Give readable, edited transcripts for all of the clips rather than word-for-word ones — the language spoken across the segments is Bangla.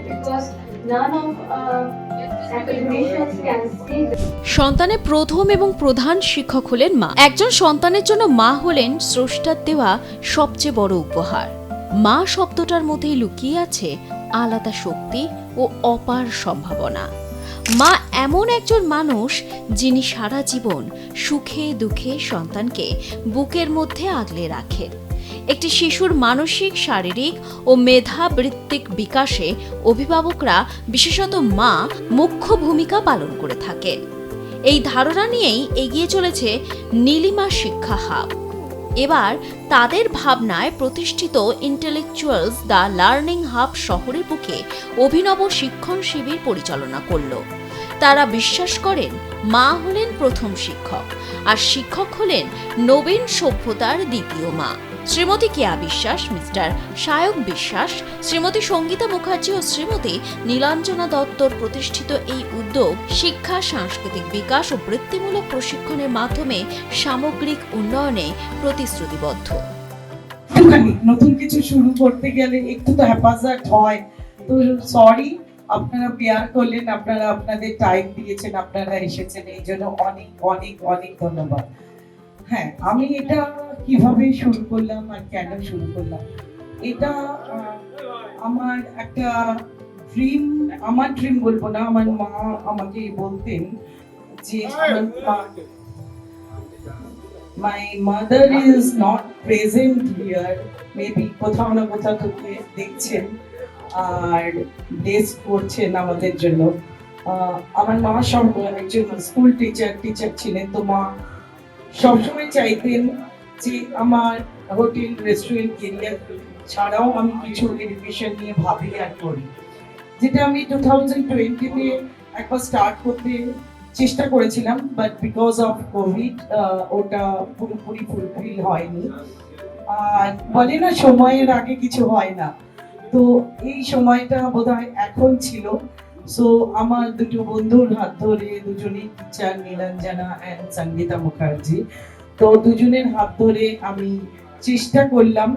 because none of academicians can see this. সন্তানের প্রথম এবং প্রধান শিক্ষক হলেন মা। একজন সন্তানের জন্য মা হলেন স্রষ্টার দেওয়া সবচেয়ে বড় উপহার। মা শব্দটার মধ্যেই লুকিয়ে আছে আলাদা শক্তি ও অপার সম্ভাবনা। মা এমন একজন মানুষ যিনি সারা জীবন সুখে দুঃখে সন্তানকে বুকের মধ্যে আগলে রাখেন। একটি শিশুর মানসিক, শারীরিক ও মেধাবৃত্তিক বিকাশে অভিভাবকরা, বিশেষত মা, মুখ্য ভূমিকা পালন করে থাকেন। এই ধারণা নিয়েই এগিয়ে চলেছে নীলিমা শিক্ষা হাব। এবার তাদের ভাবনায় প্রতিষ্ঠিত ইন্টেলেকচুয়ালস দ্য লার্নিং হাব শহরের বুকে অভিনব শিক্ষণ শিবির পরিচালনা করল। তারা বিশ্বাস করেন মা হলেন প্রথম শিক্ষক, আর শিক্ষক হলেন নবীন সভ্যতার দ্বিতীয় মা। শ্রীমতী কেয়া বিশ্বাস, মিস্টার সায়ক বিশ্বাস, শ্রীমতী সঙ্গীতা মুখার্জি ও শ্রীমতী নীলাঞ্জনা দত্তর প্রতিষ্ঠিত এই উদ্যোগ শিক্ষা, সাংস্কৃতিক বিকাশ ও বৃত্তিমূলক প্রশিক্ষণের মাধ্যমে সামগ্রিক উন্নয়নে প্রতিশ্রুতিবদ্ধ। নতুন কিছু শুরু করতে গেলে একটু তো হ্যাপাজার্ড হয়, তো সরি, আপনারা বেয়ার করলেন, আপনারা আপনাদের টাইম দিয়েছেন, আপনারা এসেছেন, এই জন্য অনেক অনেক অনেক ধন্যবাদ। হ্যাঁ, আমি এটা কিভাবে শুরু করলাম আর কেন শুরু করলাম, এটা আমার একটা ড্রিম, আমার ড্রিম বলবো না, আমার মা আমাকে বলতেন যে my mother is not present here, maybe কোথাও না কোথাও থেকে দেখছেন আর ডেস করছেন আমাদের জন্য। আমার মা সব একজন স্কুল টিচার ছিলেন, তো মা সবসময় চাইতেন যে আমার হোটেল রেস্টুরেন্ট কেরিয়ার ছাড়াও আমি কিছু এডুকেশন নিয়ে ভাবি আর করি, যেটা আমি 2020-তে একবার স্টার্ট করতে চেষ্টা করেছিলাম, বাট বিকজ অফ কোভিড ওটা পুরোপুরি ফুলফিল হয়নি। আর বলে না, সময়ের আগে কিছু হয় না, তো এই সময়টা বোধহয় এখন ছিল। সো আমার দুটো বন্ধুর হাত ধরে, দুজনেই টিচার, নীলাঞ্জনা অ্যান্ড সঙ্গীতা মুখার্জি, তো দুজনের হাত ধরে আমি চেষ্টা করলাম,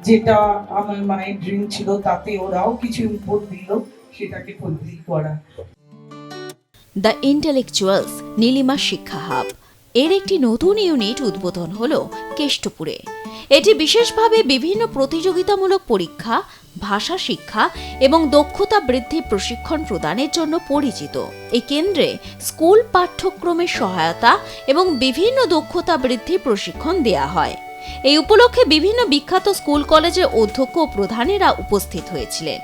যেটা আমার মায়ের ড্রিম ছিল, তাতে ওরাও কিছু ইনপুট দিল সেটাকে ফুলফিল করা। দ্য ইন্টেলেকচুয়ালস নীলিমা শিক্ষা হাব এর একটি নতুন ইউনিট উদ্বোধন হল কেষ্টপুরে। এটি বিশেষভাবে বিভিন্ন প্রতিযোগিতামূলক পরীক্ষা, ভাষা শিক্ষা এবং দক্ষতা বৃদ্ধি প্রশিক্ষণ প্রদানের জন্য পরিচিত। এই কেন্দ্রে স্কুল পাঠ্যক্রমের সহায়তা এবং বিভিন্ন দক্ষতা বৃদ্ধি প্রশিক্ষণ দেয়া হয়। এই উপলক্ষে বিভিন্ন বিখ্যাত স্কুল কলেজের অধ্যক্ষ ও প্রধানেরা উপস্থিত হয়েছিলেন।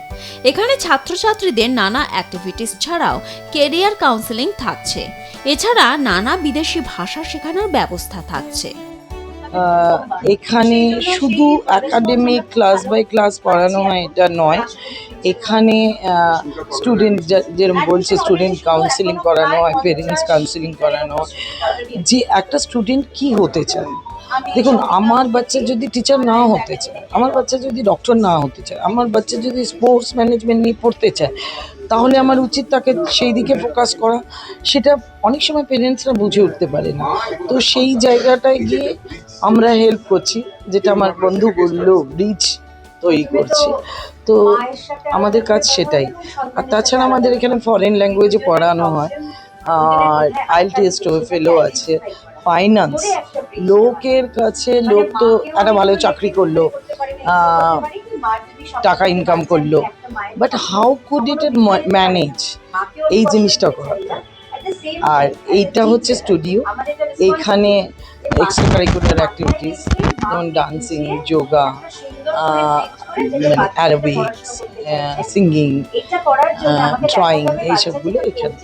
এখানে ছাত্রছাত্রীদের নানা অ্যাক্টিভিটিস ছাড়াও ক্যারিয়ার কাউন্সেলিং থাকছে। এছাড়া নানা বিদেশি ভাষা শেখানোর ব্যবস্থা থাকছে। এখানে শুধু একাডেমিক ক্লাস বাই ক্লাস পড়ানো হয় এটা নয়, এখানে স্টুডেন্ট যেরকম বলছে স্টুডেন্ট কাউন্সেলিং করানো হয়, পেরেন্টস কাউন্সেলিং করানো হয়, যে একটা স্টুডেন্ট কি হতে চায়। দেখুন, আমার বাচ্চা যদি টিচার না হতে চায়, আমার বাচ্চা যদি ডক্টর না হতে চায়, আমার বাচ্চা যদি স্পোর্টস ম্যানেজমেন্ট নিয়ে পড়তে চায়, তাহলে আমার উচিত তাকে সেই দিকে ফোকাস করা। সেটা অনেক সময় পেরেন্টসরা বুঝে উঠতে পারে না, তো সেই জায়গাটায় গিয়ে আমরা হেল্প করছি, যেটা আমার বন্ধু বললো ব্রিজ তৈরি করছি। তো আমাদের কাজ সেটাই। আর তাছাড়া আমাদের এখানে ফরেন ল্যাঙ্গুয়েজে পড়ানো হয়, আর IELTS TOEFL আছে, ফাইন্যান্স। লোকের কাছে লোক তো একটা ভালো চাকরি করলো, টাকা ইনকাম করলো, but how could it manage এই জিনিসটা করা। আর এইটা হচ্ছে স্টুডিও, এইখানে এক্সট্রা কারিকুলার অ্যাক্টিভিটিস যেমন dancing, yoga, aerobics, singing, drawing, এইসবগুলো এখানে।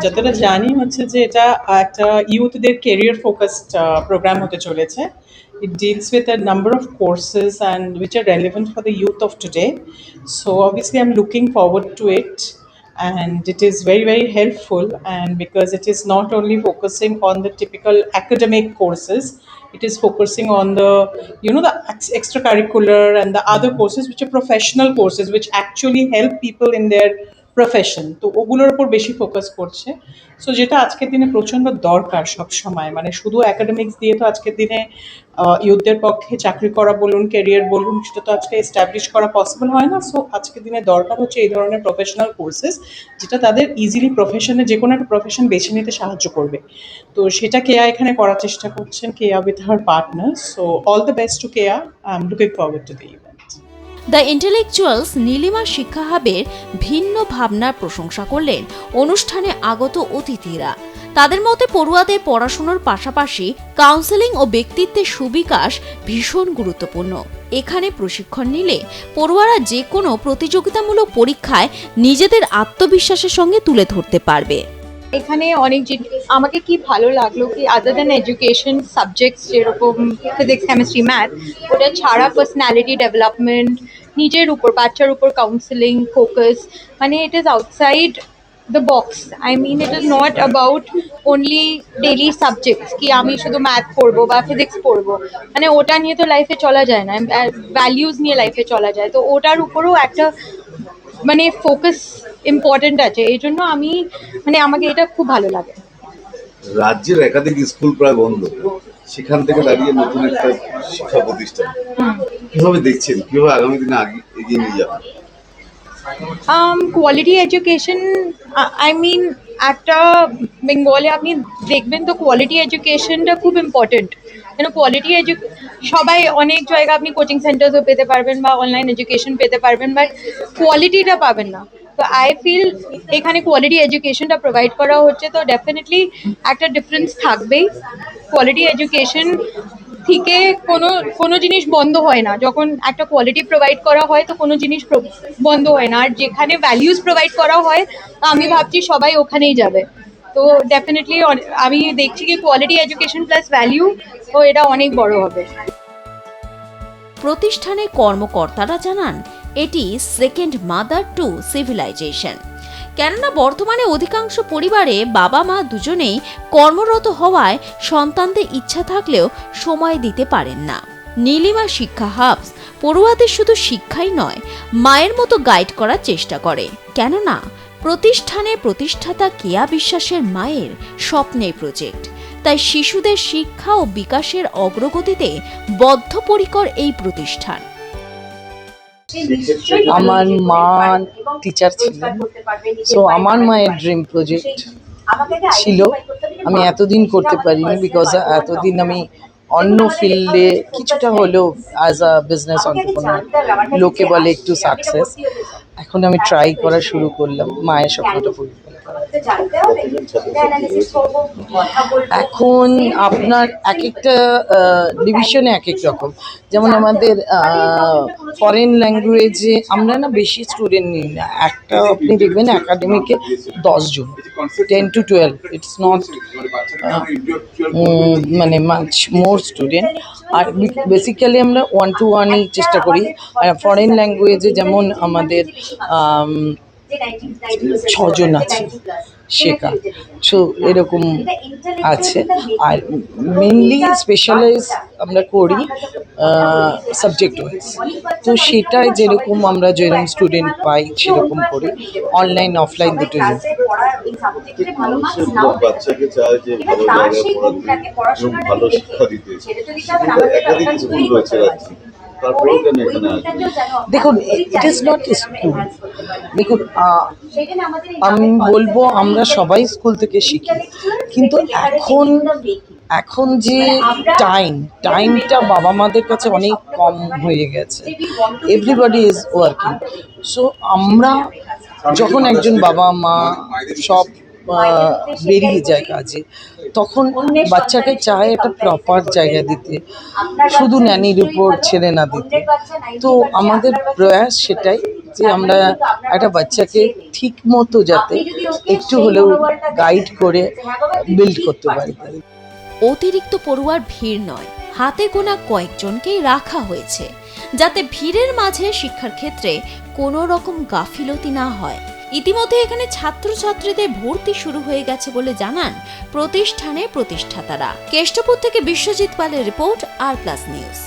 যতটা জানি হচ্ছে যে এটা একটা ইউথদের ক্যারিয়ার ফোকাসড প্রোগ্রাম হতে চলেছে। It deals with a number of courses and which are relevant for the youth of today. So obviously I'm looking forward to it, and it is very, very helpful, and because it is not only focusing on the typical academic courses, it is focusing on the the extracurricular and the other courses which are professional courses which actually help people in their profession, তো ওগুলোর উপর বেশি ফোকাস করছে। সো যেটা আজকের দিনে প্রচণ্ড দরকার সব সময়, মানে শুধু অ্যাকাডেমিক্স দিয়ে তো আজকের দিনে ইউথদের পক্ষে চাকরি করা বলুন, ক্যারিয়ার বলুন, সেটা তো আজকে এস্টাবলিশ করা পসিবল হয় না। সো আজকের দিনে দরকার হচ্ছে এই ধরনের প্রফেশনাল কোর্সেস, যেটা তাদের ইজিলি প্রফেশনে যে কোনো একটা প্রফেশন বেছে নিতে সাহায্য করবে। তো সেটা কেয়া এখানে করার চেষ্টা করছেন, Keya with her partner. So all the best to Keya, I am looking forward to the event. The intellectuals Nilima শিক্ষা হাবের ভিন্ন ভাবনার প্রশংসা করলেন অনুষ্ঠানে আগত অতিথিরা। তাদের মতে পড়ুয়াদের পড়াশোনার পাশাপাশি কাউন্সেলিং ও ব্যক্তিত্বের সুবিকাশ ভীষণ গুরুত্বপূর্ণ। এখানে প্রশিক্ষণ নিলে পড়ুয়ারা যে কোনো প্রতিযোগিতামূলক পরীক্ষায় নিজেদের আত্মবিশ্বাসের সঙ্গে তুলে ধরতে পারবে। এখানে অনেক আমাকে কি ভালো লাগলো কি আদার দ্যান এডুকেশন সাবজেক্টস যেরকম ফিজিক্স, কেমিস্ট্রি, ম্যাথ, ওটা ছাড়া পার্সোনালিটি ডেভেলপমেন্ট, নিজের উপর, বাচ্চার উপর কাউন্সেলিং ফোকাস, মানে it is outside the box. I mean it is not about only daily subjects কি আমি শুধু ম্যাথ পড়বো বা ফিজিক্স পড়বো, মানে ওটা নিয়ে তো লাইফে চলা যায় না, ভ্যালিউজ নিয়ে লাইফে চলা যায়। তো ওটার উপরেও একটা মানে ফোকাস ইম্পর্টেন্ট আছে, এই জন্য আমি মানে আমাকে এটা খুব ভালো লাগে। রাজ্যের একাধিক স্কুল প্রায় বন্ধ, সেখান থেকে দাঁড়িয়ে নতুন একটা শিক্ষা প্রতিষ্ঠান, কিভাবে দেখছেন, কিভাবে আগামী দিনে এগিয়ে নিয়ে যাবেন? কোয়ালিটি এডুকেশন, আই মিন একটা বেঙ্গলে আপনি দেখবেন তো কোয়ালিটি এডুকেশনটা খুব ইম্পর্টেন্ট। কেন কোয়ালিটি সবাই অনেক জায়গা আপনি কোচিং সেন্টার্সও পেতে পারবেন বা অনলাইন এডুকেশন পেতে পারবেন, বাট কোয়ালিটিটা পাবেন না। তো আই ফিল এখানে কোয়ালিটি এডুকেশনটা প্রোভাইড করা হচ্ছে, তো ডেফিনেটলি একটা ডিফারেন্স থাকবেই। কোয়ালিটি এডুকেশন থেকে কোনো জিনিস বন্ধ হয় না, যখন একটা কোয়ালিটি প্রোভাইড করা হয় তো কোনো জিনিস বন্ধ হয় না। আর যেখানে ভ্যালিউজ প্রোভাইড করা হয় আমি ভাবছি সবাই ওখানেই যাবে। তো ডেফিনেটলি আমি দেখছি কি কোয়ালিটি এডুকেশন প্লাস ভ্যালিউ, তো এটা অনেক বড় হবে। প্রতিষ্ঠানের কর্মকর্তারা জানান এটি সেকেন্ড মাদার টু সিভিলাইজেশন। কেননা বর্তমানে অধিকাংশ পরিবারে বাবা মা দুজনেই কর্মরত হওয়ায় সন্তানদের ইচ্ছা থাকলেও সময় দিতে পারেন না। নীলিমা শিক্ষা হাবস পড়ুয়াদের শুধু শিক্ষাই নয়, মায়ের মতো গাইড করার চেষ্টা করে। কেননা প্রতিষ্ঠানের প্রতিষ্ঠাতা কেয়া বিশ্বাসের মায়ের স্বপ্নের প্রজেক্ট, তাই শিশুদের শিক্ষা ও বিকাশের অগ্রগতিতে বদ্ধপরিকর এই প্রতিষ্ঠান। আমার মা টিচার ছিলেন, সো আমার মায়ের ড্রিম প্রজেক্ট ছিল। আমি এতদিন করতে পারিনি বিকজ এতদিন আমি অন্য ফিল্ডে কিছুটা হলেও অ্যাজ আ বিজনেস অন্টারপ্রেনার, লোকে বলে একটু সাকসেস। এখন আমি ট্রাই করা শুরু করলাম মায়ের স্বপ্নটা পূরণ করার। এখন আপনার এক একটা ডিভিশনে এক এক রকম, যেমন আমাদের ফরেন ল্যাঙ্গুয়েজে আমরা না বেশি স্টুডেন্ট নিই না, একটা আপনি দেখবেন একাডেমিকে 10 জন, 10 to 12, ইটস নট মানে মাচ মোর স্টুডেন্ট। আর বেসিক্যালি আমরা 1-to-1-ই চেষ্টা করি। আর ফরেন ল্যাঙ্গুয়েজে যেমন আমাদের 6 জন আছে শেখা, সো এরকম আছে। আর মেনলি স্পেশালাইজ আমরা করি সাবজেক্ট ওয়াইজ, তো সেটাই যেরকম আমরা যেরকম স্টুডেন্ট পাই সেরকম করি, অনলাইন অফলাইন দুটোই। বাচ্চাকে চায় যে ভালো জায়গায় পড়াতে এবং ভালো শিক্ষা দিতে, একাধিক স্কুল রয়েছে রাজ্যে, তারপরেও কেন এখানে আসবে? দেখুন, ইট ইজ নট স্কুল। দেখুন, আমি বলবো আমরা সবাই স্কুল থেকে শিখি, কিন্তু এখন যে টাইমটা বাবা মাদের কাছে অনেক কম হয়ে গেছে। এভরিবডি ইজ ওয়ার্কিং, সো আমরা যখন একজন বাবা মা সব বেরিয়ে যায় কাজে, তখন বাচ্চাকে চায় একটা প্রপার জায়গা দিতে, শুধু ন্যানির উপর ছেড়ে না দিতে। তো আমাদের প্রয়াস সেটাই যে আমরা একটা বাচ্চাকে ঠিক মতো যাতে একটু হলেও গাইড করে বিল্ড করতে পারি। অতিরিক্ত পড়ুয়ার ভিড় নয়, হাতে গোনা কয়েকজনকেই রাখা হয়েছে, যাতে ভিড়ের মাঝে শিক্ষার ক্ষেত্রে কোনো রকম গাফিলতি না হয়। ইতিমধ্যে এখানে ছাত্রছাত্রীদের ভর্তি শুরু হয়ে গেছে বলে জানান প্রতিষ্ঠানের প্রতিষ্ঠাতারা। কেষ্টপুর থেকে বিশ্বজিৎ পালের রিপোর্ট, আর প্লাস নিউজ।